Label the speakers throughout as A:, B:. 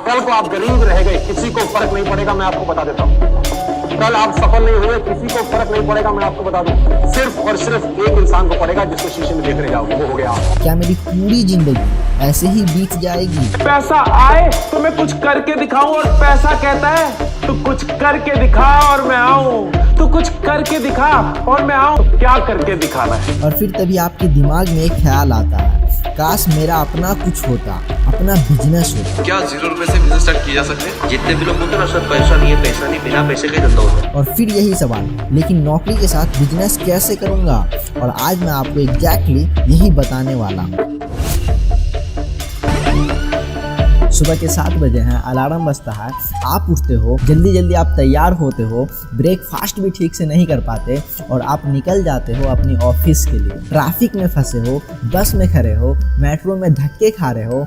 A: कल को आप गरीब रह गए, किसी को फर्क नहीं पड़ेगा, मैं आपको बता देता हूँ। कल आप सफल नहीं हुए, किसी को फर्क नहीं पड़ेगा, मैं आपको बता दूं। सिर्फ और सिर्फ एक इंसान को पड़ेगा जिसको शीशे में देख रहे जाओगे, वो हो गया आप।
B: क्या मेरी पूरी जिंदगी ऐसे ही बीत जाएगी?
C: पैसा आए तो मैं कुछ करके दिखाऊं, और पैसा कहता है तू कुछ करके दिखा और मैं आऊं, तू कुछ करके दिखा और मैं आऊं। तो क्या करके दिखाना है?
B: और फिर तभी आपके दिमाग में एक ख्याल आता है, काश मेरा अपना कुछ होता, अपना बिजनेस होता।
D: क्या 0 रुपए से बिजनेस स्टार्ट किया जा सकते हैं? जितने भी लोग बोलते हैं ना सर पैसा नहीं है, पैसा नहीं, बिना पैसे का धंधा होता है।
B: और फिर यही सवाल, लेकिन नौकरी के साथ बिजनेस कैसे करूंगा? और आज मैं आपको एग्जैक्टली यही बताने वाला हूँ। सुबह के 7 बजे हैं, अलार्म बजता है, आप उठते हो, जल्दी जल्दी आप तैयार होते हो, ब्रेकफास्ट भी ठीक से नहीं कर पाते और आप निकल जाते हो अपनी ऑफिस के लिए। ट्रैफिक में फंसे हो, बस में खड़े हो, मेट्रो में धक्के खा रहे हो।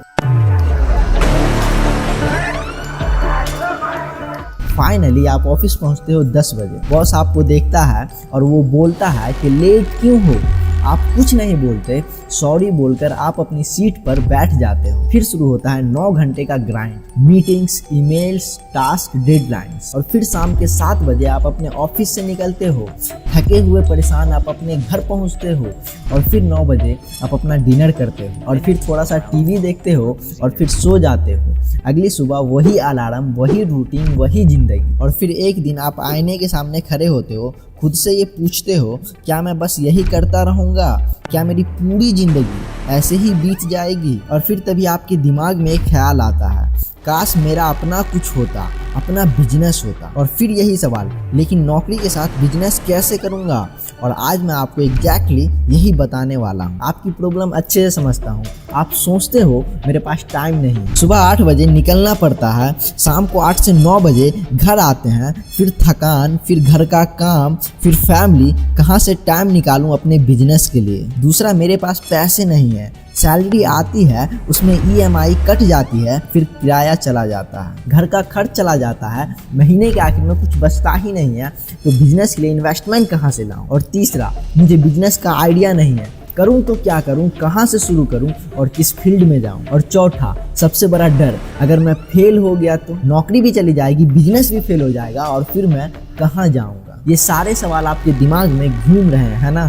B: फाइनली आप ऑफिस पहुंचते हो 10 बजे। बॉस आपको देखता है और वो बोलता है कि लेट क्यों हो? आप कुछ नहीं बोलते, सॉरी बोलकर आप अपनी सीट पर बैठ जाते हो। फिर शुरू होता है 9 घंटे का grind, meetings, emails, task, deadlines. और फिर शाम के 7 बजे आप अपने ऑफिस से निकलते हो, थके हुए परेशान आप अपने घर पहुंचते हो। और फिर 9 बजे आप अपना डिनर करते हो और फिर थोड़ा सा टीवी देखते हो और फिर सो जाते हो। अगली सुबह वही अलार्म, वही रूटीन, वही जिंदगी। और फिर एक दिन आप आईने के सामने खड़े होते हो, खुद से ये पूछते हो, क्या मैं बस यही करता रहूँगा? क्या मेरी पूरी जिंदगी ऐसे ही बीत जाएगी? और फिर तभी आपके दिमाग में एक ख्याल आता है, काश मेरा अपना कुछ होता, अपना बिजनेस होता। और फिर यही सवाल, लेकिन नौकरी के साथ बिजनेस कैसे करूँगा? और आज मैं आपको एग्जैक्टली यही बताने वाला हूँ। आपकी प्रॉब्लम अच्छे से समझता हूँ। आप सोचते हो मेरे पास टाइम नहीं। सुबह 8 बजे निकलना पड़ता है, शाम को 8 से 9 बजे घर आते हैं, फिर थकान, फिर घर का काम, फिर फैमिली। कहाँ से टाइम निकालूं अपने बिजनेस के लिए? दूसरा, मेरे पास पैसे नहीं है, सैलरी आती है उसमें EMI कट जाती है, फिर किराया चला जाता है, घर का खर्च चला जाता है, महीने के आखिर में कुछ बचता ही नहीं है, तो बिजनेस के लिए इन्वेस्टमेंट कहाँ से लाऊं? और तीसरा, मुझे बिजनेस का आइडिया नहीं है, करूं तो क्या करूं, कहां से शुरू करूं और किस फील्ड में जाऊं? और चौथा, सबसे बड़ा डर, अगर मैं फेल हो गया तो नौकरी भी चली जाएगी, बिजनेस भी फेल हो जाएगा और फिर मैं कहां जाऊंगा? ये सारे सवाल आपके दिमाग में घूम रहे हैं, है ना?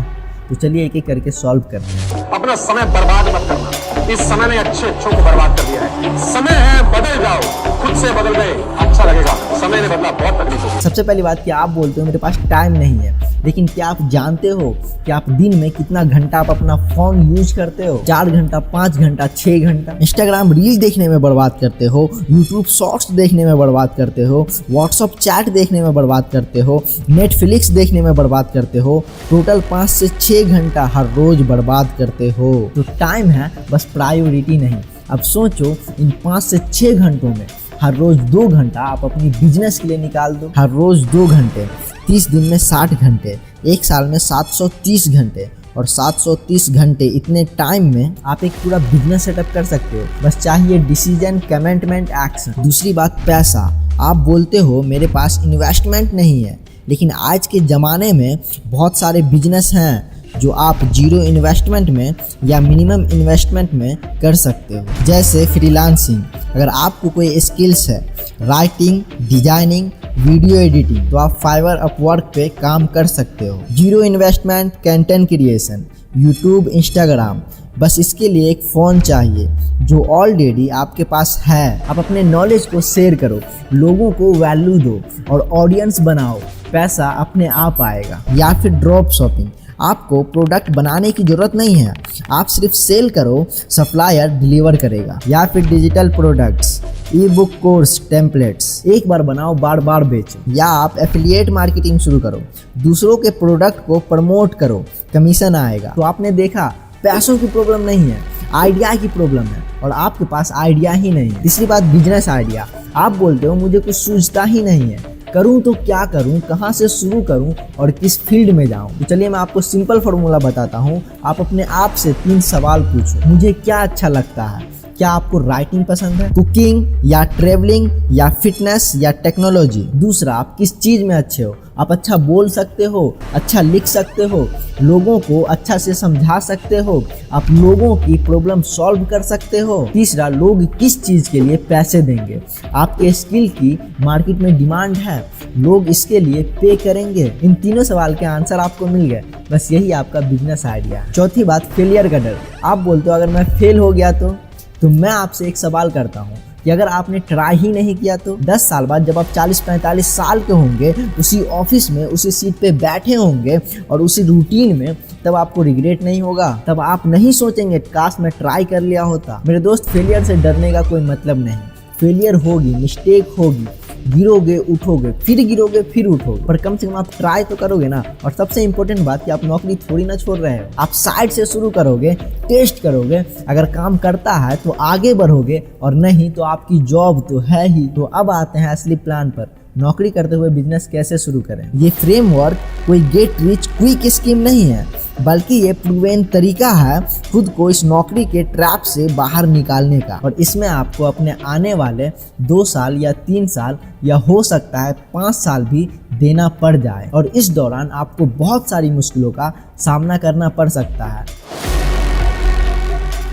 B: तो चलिए एक एक करके सॉल्व करते हैं।
A: अपना समय बर्बाद मत करना। इस समय ने अच्छों को बर्बाद कर दिया है। समय है, बदल जाओ, खुद से बदल गए, अच्छा लगेगा। समय ने बदला, बहुत तकलीफ होगी।
B: सबसे पहली बात कि आप बोलते हो मेरे पास टाइम नहीं है, लेकिन क्या आप जानते हो कि आप दिन में कितना घंटा आप अपना फोन यूज करते हो? 4 घंटा, 5 घंटा, 6 घंटा। इंस्टाग्राम रील देखने में बर्बाद करते हो, यूट्यूब शॉर्ट्स देखने में बर्बाद करते हो, व्हाट्सअप चैट देखने में बर्बाद करते हो, नेटफ्लिक्स देखने में बर्बाद करते हो। टोटल 5 से 6 घंटा हर रोज बर्बाद करते हो। तो टाइम है, बस प्रायोरिटी नहीं। अब सोचो, इन 5 से 6 घंटों में हर रोज 2 घंटा आप अपनी बिजनेस के लिए निकाल दो। हर रोज 2 घंटे, 30 दिन में 60 घंटे, एक साल में 730 घंटे। और 730 घंटे इतने टाइम में आप एक पूरा बिजनेस सेटअप कर सकते हो। बस चाहिए डिसीजन, कमिटमेंट, एक्शन। दूसरी बात, पैसा। आप बोलते हो मेरे पास इन्वेस्टमेंट नहीं है, लेकिन आज के ज़माने में बहुत सारे बिजनेस हैं जो आप 0 इन्वेस्टमेंट में या मिनिमम इन्वेस्टमेंट में कर सकते हो। जैसे फ्रीलांसिंग, अगर आपको कोई स्किल्स है, राइटिंग, डिजाइनिंग, वीडियो एडिटिंग, तो आप फाइवर, अपवर्क पे काम कर सकते हो। 0 investment content creation, YouTube, Instagram. बस इसके लिए एक फ़ोन चाहिए जो ऑलरेडी आपके पास है। आप अपने नॉलेज को शेयर करो, लोगों को वैल्यू दो और ऑडियंस बनाओ, पैसा अपने आप आएगा। या फिर ड्रॉप शॉपिंग, आपको प्रोडक्ट बनाने की जरूरत नहीं है, आप सिर्फ सेल करो, सप्लायर डिलीवर करेगा। या फिर डिजिटल प्रोडक्ट्स, ई बुक, कोर्स, टेम्पलेट्स, एक बार बनाओ, बार बार बेचो। या आप एफिलिएट मार्केटिंग शुरू करो, दूसरों के प्रोडक्ट को प्रमोट करो, कमीशन आएगा। तो आपने देखा, पैसों की प्रॉब्लम नहीं है, आइडिया की प्रॉब्लम है और आपके पास आइडिया ही नहीं। तीसरी बात, बिजनेस आइडिया। आप बोलते हो मुझे कुछ सूझता ही नहीं है, करूं तो क्या करूं, कहां से शुरू करूं और किस फील्ड में जाऊं? तो चलिए मैं आपको सिंपल फॉर्मूला बताता हूं। आप अपने आप से 3 सवाल पूछो। मुझे क्या अच्छा लगता है, क्या आपको राइटिंग पसंद है, कुकिंग या ट्रेवलिंग या फिटनेस या टेक्नोलॉजी। दूसरा, आप किस चीज में अच्छे हो, आप अच्छा बोल सकते हो, अच्छा लिख सकते हो, लोगों को अच्छा से समझा सकते हो, आप लोगों की प्रॉब्लम सॉल्व कर सकते हो। तीसरा, लोग किस चीज के लिए पैसे देंगे, आपके स्किल की मार्केट में डिमांड है, लोग इसके लिए पे करेंगे। इन तीनों सवाल के आंसर आपको मिल गए, बस यही आपका बिजनेस आइडिया है। चौथी बात, फेलियर का डर। आप बोलते हो अगर मैं फेल हो गया तो मैं आपसे एक सवाल करता हूँ कि अगर आपने ट्राई ही नहीं किया तो 10 साल बाद जब आप 40-45 साल के होंगे, उसी ऑफिस में उसी सीट पे बैठे होंगे और उसी रूटीन में, तब आपको रिग्रेट नहीं होगा? तब आप नहीं सोचेंगे काश मैं ट्राई कर लिया होता? मेरे दोस्त, फेलियर से डरने का कोई मतलब नहीं। फेलियर होगी, मिस्टेक होगी, गिरोगे उठोगे, फिर गिरोगे फिर उठोगे, पर कम से कम आप ट्राई तो करोगे ना। और सबसे इंपॉर्टेंट बात कि आप नौकरी थोड़ी ना छोड़ रहे हो, आप साइड से शुरू करोगे, टेस्ट करोगे, अगर काम करता है तो आगे बढ़ोगे और नहीं तो आपकी जॉब तो है ही। तो अब आते हैं असली प्लान पर, नौकरी करते हुए बिजनेस कैसे शुरू करें। ये फ्रेमवर्क कोई गेट रिच क्विक स्कीम नहीं है, बल्कि ये प्रूवन तरीका है खुद को इस नौकरी के ट्रैप से बाहर निकालने का। और इसमें आपको अपने आने वाले 2 साल या 3 साल या हो सकता है 5 साल भी देना पड़ जाए, और इस दौरान आपको बहुत सारी मुश्किलों का सामना करना पड़ सकता है।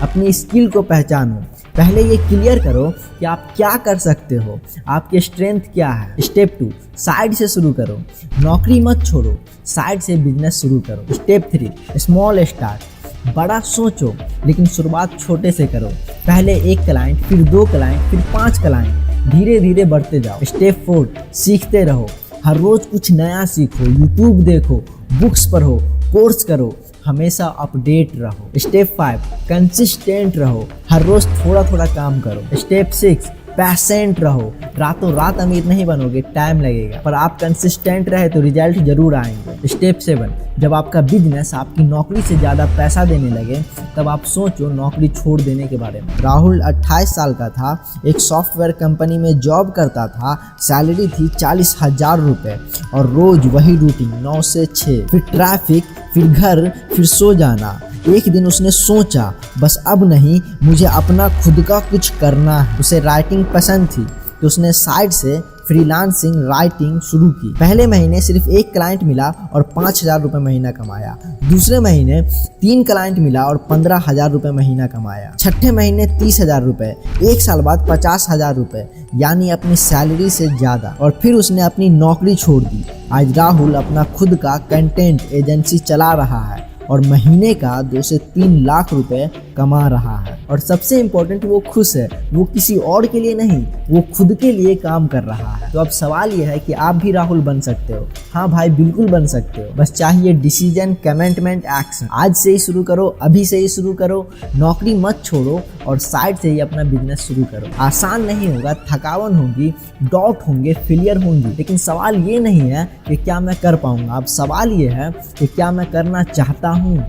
B: अपनी स्किल को पहचानो, पहले ये क्लियर करो कि आप क्या कर सकते हो, आपके स्ट्रेंथ क्या है। स्टेप 2, साइड से शुरू करो, नौकरी मत छोड़ो, साइड से बिजनेस शुरू करो। स्टेप 3, स्मॉल स्टार्ट, बड़ा सोचो लेकिन शुरुआत छोटे से करो। पहले 1 क्लाइंट, फिर 2 क्लाइंट, फिर 5 क्लाइंट, धीरे धीरे बढ़ते जाओ। स्टेप 4, सीखते रहो, हर रोज कुछ नया सीखो, यूट्यूब देखो, बुक्स पढ़ो, कोर्स करो, हमेशा अपडेट रहो। स्टेप 5, कंसिस्टेंट रहो, हर रोज थोड़ा थोड़ा काम करो। स्टेप 6, पैशेंट रहो, रातों रात अमीर नहीं बनोगे, टाइम लगेगा, पर आप कंसिस्टेंट रहे तो रिजल्ट जरूर आएंगे। स्टेप 7, जब आपका बिजनेस आपकी नौकरी से ज़्यादा पैसा देने लगे, तब आप सोचो नौकरी छोड़ देने के बारे में। राहुल 28 साल का था, एक सॉफ्टवेयर कंपनी में जॉब करता था, सैलरी थी 40,000 रुपये और रोज़ वही रूटीन 9 से 6, फिर ट्रैफिक, फिर घर, फिर सो जाना। एक दिन उसने सोचा बस अब नहीं, मुझे अपना खुद का कुछ करना है। उसे राइटिंग पसंद थी तो उसने साइड से फ्रीलांसिंग राइटिंग शुरू की। पहले महीने सिर्फ 1 क्लाइंट मिला और 5,000 रुपये महीना कमाया। दूसरे महीने 3 क्लाइंट मिला और 15,000 रुपये महीना कमाया। छठे महीने 30,000 रुपये, 1 साल बाद 50,000 रुपये, यानी अपनी सैलरी से ज़्यादा। और फिर उसने अपनी नौकरी छोड़ दी। आज राहुल अपना खुद का कंटेंट एजेंसी चला रहा है और महीने का 2 से 3 लाख रुपए कमा रहा है। और सबसे इम्पोर्टेंट, वो खुश है, वो किसी और के लिए नहीं, वो खुद के लिए काम कर रहा है। तो अब सवाल ये है कि आप भी राहुल बन सकते हो। हाँ भाई, बिल्कुल बन सकते हो, बस चाहिए डिसीजन, कमिटमेंट, एक्शन। आज से ही शुरू करो, अभी से ही शुरू करो, नौकरी मत छोड़ो और साइड से ही अपना बिजनेस शुरू करो। आसान नहीं होगा, थकावन होगी, डाउट होंगे, फेलियर होंगी, लेकिन सवाल ये नहीं है कि क्या मैं कर पाऊंगा, अब सवाल ये है कि क्या मैं करना चाहता हूँ।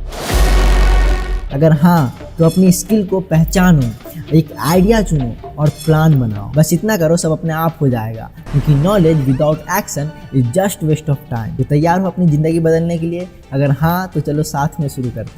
B: अगर हाँ तो अपनी स्किल को पहचानो, एक आइडिया चुनो और प्लान बनाओ। बस इतना करो, सब अपने आप हो जाएगा, क्योंकि knowledge without action is just waste of time. तो तैयार हो अपनी ज़िंदगी बदलने के लिए? अगर हाँ तो चलो साथ में शुरू करते हैं।